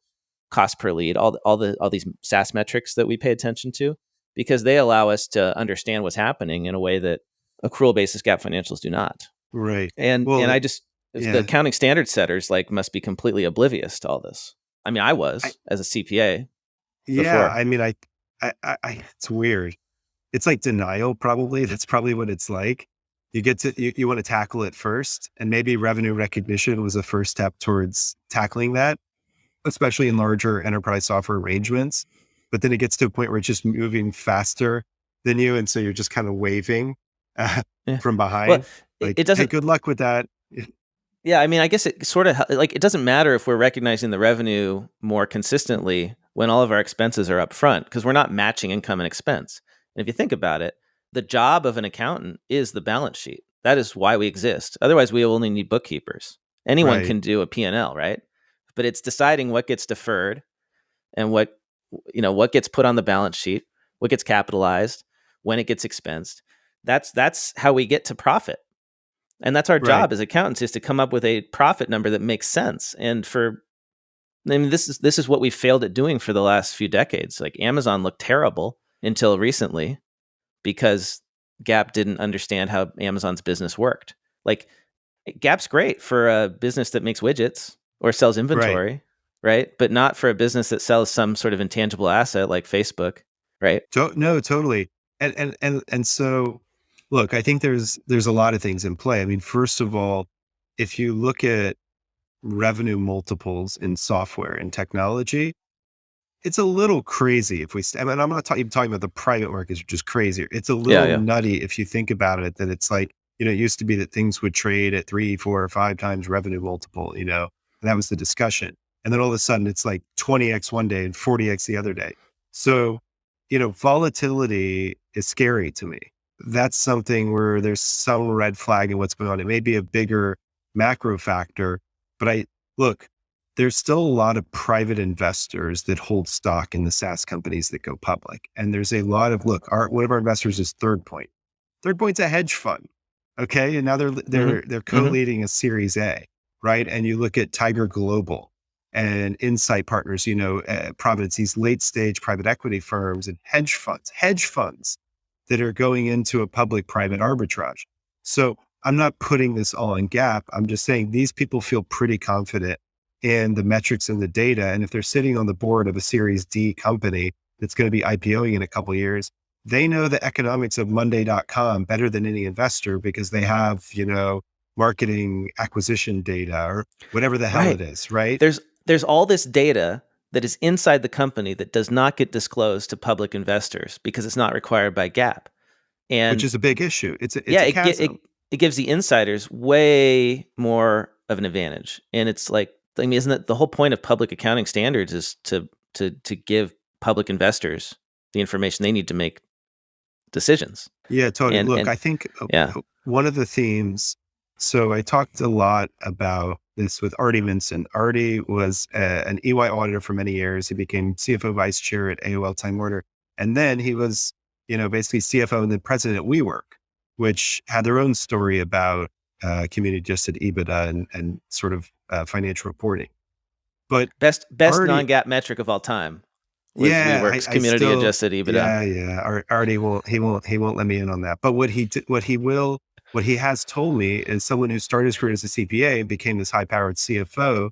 cost per lead, all these SaaS metrics that we pay attention to, because they allow us to understand what's happening in a way that accrual basis GAAP financials do not. right. And Well, I just the yeah, accounting standard setters like must be completely oblivious to all this. I mean, I I, was as a CPA yeah. before. I mean, it's weird. It's like denial, probably. That's probably what it's like. You want to tackle it first, and maybe revenue recognition was a first step towards tackling that, especially in larger enterprise software arrangements. But then it gets to a point where it's just moving faster than you. And so you're just kind of waving uh, Yeah. from Well, behind, it like, hey, doesn't. good luck with that. Yeah, I mean, I guess it sort of like it doesn't matter if we're recognizing the revenue more consistently when all of our expenses are up front because we're not matching income and expense. And if you think about it, the job of an accountant is the balance sheet. That is why we exist. Otherwise, we only need bookkeepers. Anyone Right, can do a P&L, right? But it's deciding what gets deferred and what gets put on the balance sheet, what gets capitalized, when it gets expensed. That's how we get to profit. And that's our right. job as accountants is to come up with a profit number that makes sense. And I mean, this is what we've failed at doing for the last few decades. Like Amazon looked terrible until recently because Gap didn't understand how Amazon's business worked. Like Gap's great for a business that makes widgets or sells Right. inventory. right? But not for a business that sells some sort of intangible asset like Facebook, right? No, totally. And so, look, I think there's a lot of things in play. I mean, first of all, if you look at revenue multiples in software and technology, it's a little crazy if I mean, I'm not even talking about the private markets, which is crazier. It's a Yeah, little yeah. nutty if you think about it, that it's like, it used to be that things would trade at 3, 4, or 5 times revenue multiple, and that was the discussion. And then all of a sudden it's like 20x one day and 40x the other day. So, volatility is scary to me. That's something where there's some red flag in what's going on. It may be a bigger macro factor, but look, there's still a lot of private investors that hold stock in the SaaS companies that go public. And there's a lot of, look, one of our investors is Third Point. Third Point's a hedge fund. Okay. And now they're Hmm. they're they're Hmm. co-leading a Series A, right? And you look at Tiger Global and Insight Partners, Providence, these late stage private equity firms and hedge funds that are going into a public private arbitrage. So I'm not putting this all in Gap. I'm just saying these people feel pretty confident in the metrics and the data. And if they're sitting on the board of a Series D company that's going to be IPOing in a couple of years, they know the economics of Monday.com better than any investor because they have, marketing acquisition data or whatever the hell Right. it is, right? There's all this data that is inside the company that does not get disclosed to public investors because it's not required by GAAP. Which And is a big issue. It's yeah, a chasm. it gives the insiders way more of an advantage. And it's like, I mean, isn't that the whole point of public accounting standards is to give public investors the information they need to make decisions. Yeah, totally. Look, And I think yeah, one of the themes, so I talked a lot about this with Artie Minson. Artie was an EY auditor for many years. He became CFO vice chair at AOL Time Warner. And then he was, basically CFO and then president at WeWork, which had their own story about community adjusted EBITDA and sort of financial reporting. But best Artie, non-GAAP metric of all time was yeah, WeWork's I community still, adjusted EBITDA. yeah. Artie won't let me in on that. But what he has told me is someone who started his career as a CPA and became this high powered CFO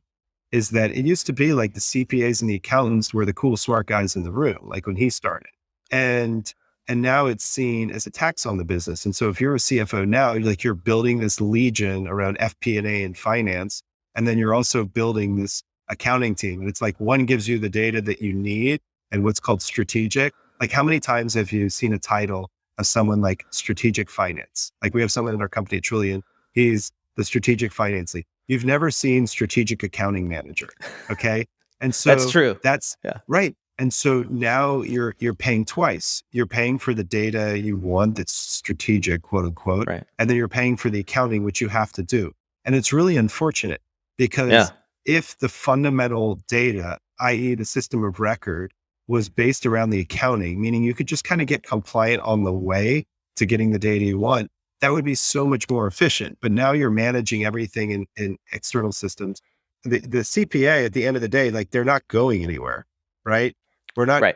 is that it used to be like the CPAs and the accountants were the cool, smart guys in the room, like when he started. And, and now it's seen as a tax on the business. And so if you're a CFO now, you're building this legion around FP&A and finance. And then you're also building this accounting team. And it's like one gives you the data that you need and what's called strategic. Like how many times have you seen a title of someone like strategic finance? Like we have someone in our company at Trullion. He's the strategic finance lead. You've never seen strategic accounting manager. Okay. And That's so true. that's Yeah. right. And so now you're paying twice. You're paying for the data you want that's strategic, quote unquote, Right. and then you're paying for the accounting, which you have to do. And it's really unfortunate because Yeah. if the fundamental data, i.e. the system of record, was based around the accounting, meaning you could just kind of get compliant on the way to getting the data you want, that would be so much more efficient. But now you're managing everything in external systems. The CPA at the end of the day, like they're not going anywhere, right? We're not. Right.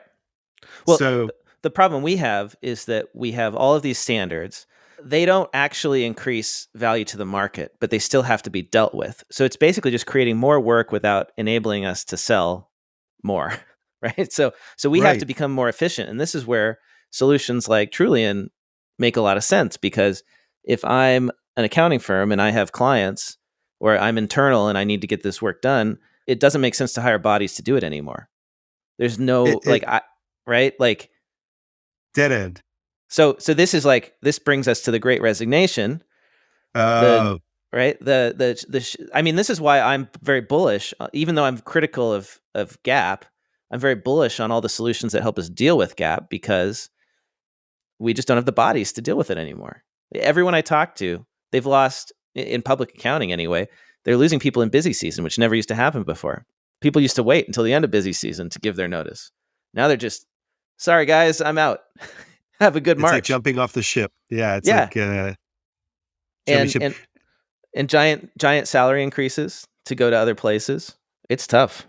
Well, So the problem we have is that we have all of these standards. They don't actually increase value to the market, but they still have to be dealt with. So it's basically just creating more work without enabling us to sell more, right? So we have to right, become more efficient, and this is where solutions like Trullion make a lot of sense because if I'm an accounting firm and I have clients or I'm internal and I need to get this work done, it doesn't make sense to hire bodies to do it anymore. There's no it right? Like dead end. so this is like this brings us to the great resignation. The Uh, right? I mean this is why I'm very bullish even though I'm critical of Gap. I'm very bullish on all the solutions that help us deal with Gap because we just don't have the bodies to deal with it anymore. Everyone I talk to, they've lost in public accounting anyway. They're losing people in busy season, which never used to happen before. People used to wait until the end of busy season to give their notice. Now they're just, sorry guys, I'm out. Have a good it's like March. jumping off the ship. Yeah, it's Yeah, like jumping and ship. and and giant salary increases to go to other places. It's tough.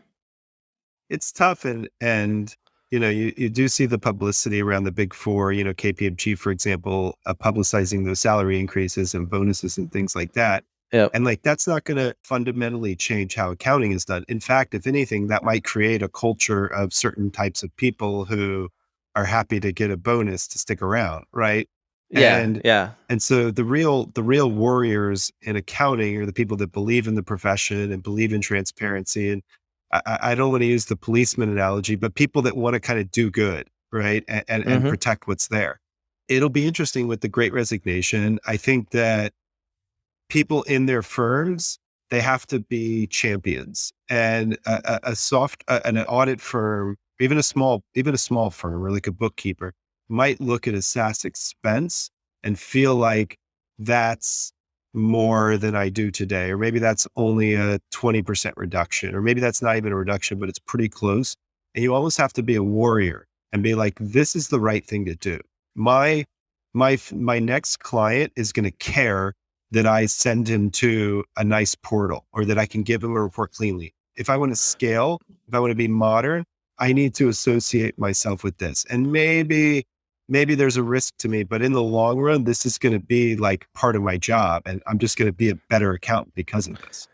It's tough, and you do see the publicity around the big four. KPMG, for example, publicizing those salary increases and bonuses and things like that. Yep. And like, that's not going to fundamentally change how accounting is done. In fact, if anything, that might create a culture of certain types of people who are happy to get a bonus to stick around. Right. Yeah. And, Yeah. and so the real warriors in accounting are the people that believe in the profession and believe in transparency. And I don't want to use the policeman analogy, but people that want to kind of do good, right? And Hmm. protect what's there. It'll be interesting with the great resignation. I think that people in their firms, they have to be champions. And an audit firm, even a small firm or like a bookkeeper might look at a SaaS expense and feel like that's more than I do today. Or maybe that's only a 20% reduction, or maybe that's not even a reduction, but it's pretty close. And you almost have to be a warrior and be like, this is the right thing to do. My, my next client is going to care that I send him to a nice portal or that I can give him a report cleanly. If I want to scale, if I want to be modern, I need to associate myself with this. And maybe there's a risk to me, but in the long run, this is going to be like part of my job. And I'm just going to be a better accountant because of this.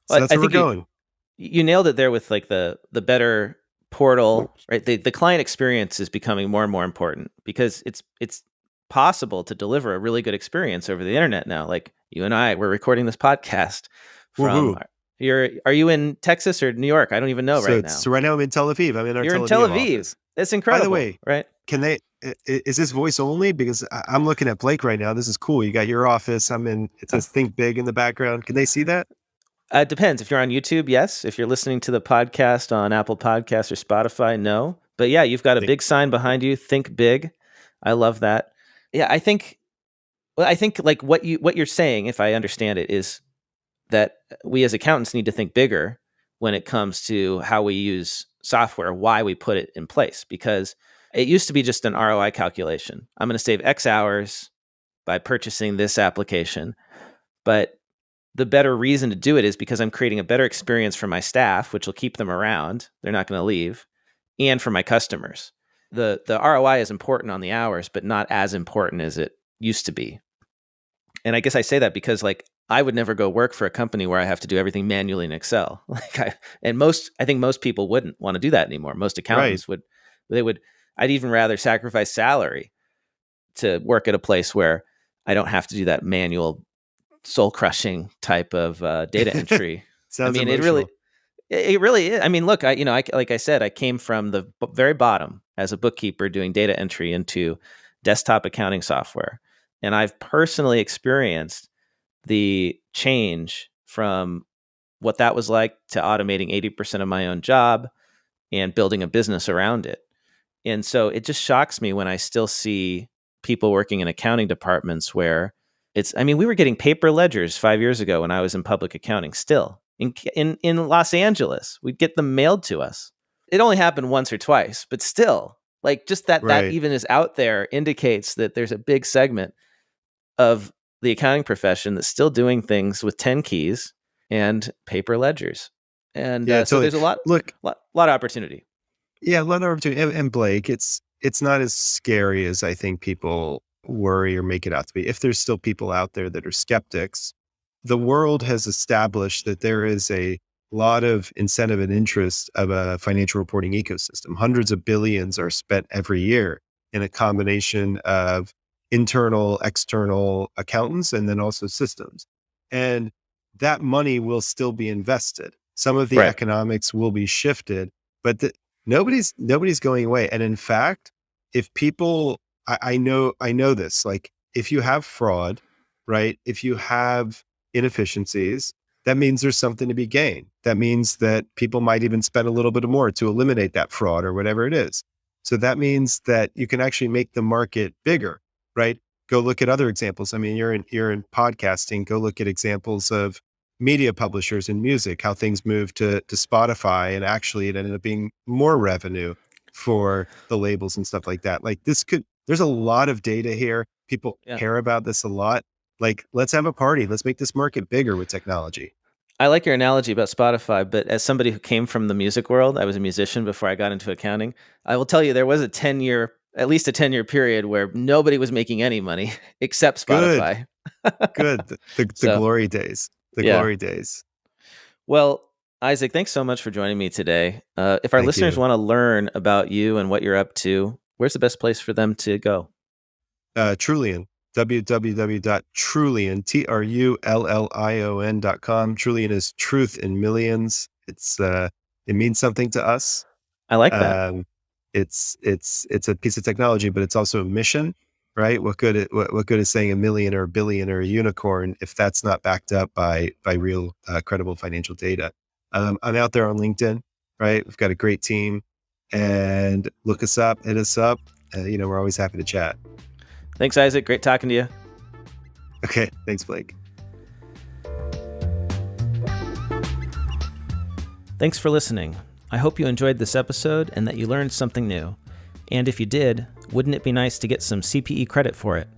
So Well, that's I where we're think you going. you nailed it there with like the better portal, right? The client experience is becoming more and more important because it's possible to deliver a really good experience over the internet now. Like you and I, we're recording this podcast from Woohoo. are you in Texas or New York? I don't even know right now. So right now I'm in Tel Aviv. I'm in our You're in Tel Tel Aviv Aviv. office. That's By the incredible, way, right? can they, is this voice only? Because I'm looking at Blake right now. This is cool. You got your office. It Uh, says think big in the background. Can they see that? it depends. If you're on YouTube, yes. If you're listening to the podcast on Apple Podcasts or Spotify, no. But yeah, you've got a Think, big sign behind you. Think big. I love that. Yeah, I think. Well, I think like what you're saying, if I understand it, is that we as accountants need to think bigger when it comes to how we use software, why we put it in place, because it used to be just an ROI calculation. I'm going to save X hours by purchasing this application, but the better reason to do it is because I'm creating a better experience for my staff, which will keep them around. They're not going to leave, and for my customers. The ROI is important on the hours, but not as important as it used to be. And I guess I say that because like I would never go work for a company where I have to do everything manually in Excel. I think most people wouldn't want to do that anymore. Most right. accountants would, they would, I'd even rather sacrifice salary to work at a place where I don't have to do that manual soul crushing type of data entry. I Sounds mean, emotional. it really is. I mean, look, like I said, I came from the very bottom as a bookkeeper doing data entry into desktop accounting software, and I've personally experienced the change from what that was like to automating 80% of my own job and building a business around it. And so it just shocks me when I still see people working in accounting departments where I mean, we were getting paper ledgers 5 years ago when I was in public accounting still in Los Angeles. We'd get them mailed to us. It only happened once or twice, but still, like just that Right. even is out there indicates that there's a big segment of the accounting profession that's still doing things with 10 keys and paper ledgers. And Yeah, so totally. there's a Look, lot of opportunity. yeah, a lot of opportunity. And Blake, it's not as scary as I think people worry or make it out to be. If there's still people out there that are skeptics, the world has established that there is a lot of incentive and interest of a financial reporting ecosystem. Hundreds of billions are spent every year in a combination of internal, external accountants, and then also systems. And that money will still be invested. Some of the Right. economics will be shifted, but nobody's going away. And in fact, if people, I know this, like if you have fraud, right? If you have inefficiencies, that means there's something to be gained. That means that people might even spend a little bit more to eliminate that fraud or whatever it is. So that means that you can actually make the market bigger, right? Go look at other examples. I mean, you're in podcasting. Go look at examples of media publishers in music, how things moved to Spotify, and actually it ended up being more revenue for the labels and stuff like that. Like there's a lot of data here. People Yeah. care about this a lot. Like, let's have a party. Let's make this market bigger with technology. I like your analogy about Spotify, but as somebody who came from the music world, I was a musician before I got into accounting. I will tell you there was at least a 10-year period where nobody was making any money except Good, Spotify. good. The So glory days. the Yeah. glory days. Well, Isaac, thanks so much for joining me today. If our Thank listeners you. want to learn about you and what you're up to, where's the best place for them to go? Trullion, www.trullion, Trullion.com. Trullion is truth in millions. It means something to us. I like that. Um, it's a piece of technology, but it's also a mission, right? What good is saying a million or a billion or a unicorn if that's not backed up by real credible financial data? I'm out there on LinkedIn, right? We've got a great team, and look us up, hit us up. We're always happy to chat. Thanks, Isaac. Great talking to you. Okay, thanks, Blake. Thanks for listening. I hope you enjoyed this episode and that you learned something new. And if you did, wouldn't it be nice to get some CPE credit for it?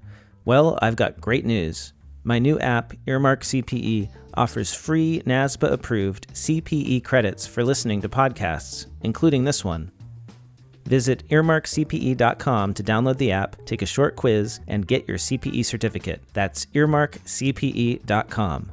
Well, I've got great news. My new app, Earmark CPE, offers free NASBA-approved CPE credits for listening to podcasts, including this one. Visit earmarkcpe.com to download the app, take a short quiz, and get your CPE certificate. That's earmarkcpe.com.